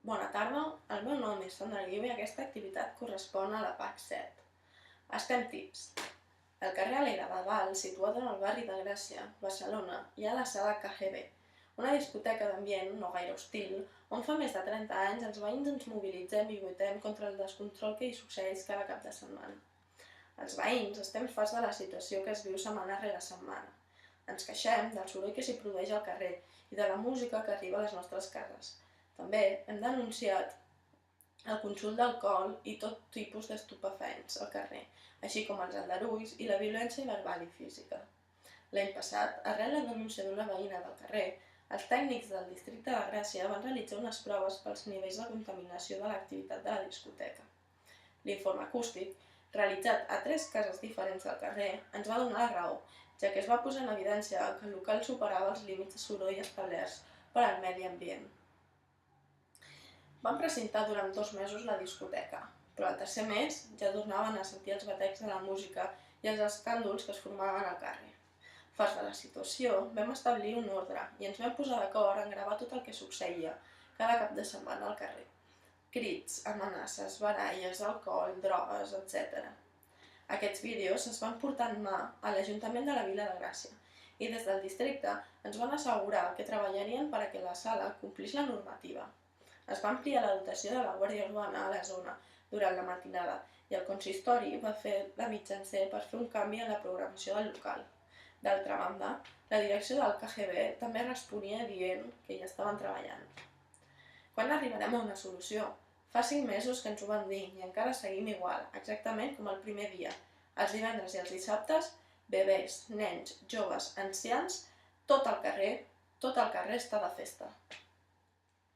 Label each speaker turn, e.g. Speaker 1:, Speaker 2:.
Speaker 1: Bona tarda, el meu nom és Sandra Guiu i aquesta activitat correspon a la PAC 7. Estem tips. El carrer Alegre de Dalt, situat en el barri de Gràcia, Barcelona, hi ha la sala KGB, una discoteca d'ambient no gaire hostil, on fa més de 30 anys els veïns ens mobilitzem i lluitem contra el descontrol que hi succeeix cada cap de setmana. Els veïns estem farts de la situació que es viu setmana rere setmana. Ens queixem del soroll que s'hi produeix al carrer i de la música que arriba a les nostres cases. També hem denunciat el consum d'alcohol i tot tipus d'estupefaents al carrer, així com els aldarulls i la violència verbal i física. L'any passat, arrel la denúncia d'una veïna del carrer, els tècnics del districte de Gràcia van realitzar unes proves pels nivells de contaminació de l'activitat de la discoteca. L'informe acústic, realitzat a 3 cases diferents del carrer, ens va donar la raó, ja que es va posar en evidència que el local superava els límits de soroll establerts per al medi ambient. Vam precintar durant 2 mesos la discoteca, però al tercer mes ja tornaven a sentir els batecs de la música i els escàndols que es formaven al carrer. Farts de la situació, vam establir un ordre i ens vam posar d'acord en gravar tot el que succeïa cada cap de setmana al carrer. Crits, amenaces, baralles, alcohol, drogues, etc. Aquests vídeos es van portar en mà a l'Ajuntament de la Vila de Gràcia i des del districte ens van assegurar que treballarien perquè la sala complís la normativa. Es va ampliar la dotació de la Guàrdia Urbana a la zona durant la matinada i el consistori va fer de mitjancer per fer un canvi en la programació del local. D'altra banda, la direcció del KGB també responia dient que hi estaven treballant. Quan arribarem a una solució? Fa 5 mesos que ens ho van dir i encara seguim igual, exactament com el primer dia. Els divendres i els dissabtes, bebès, nens, joves, ancians, tot el carrer està de festa.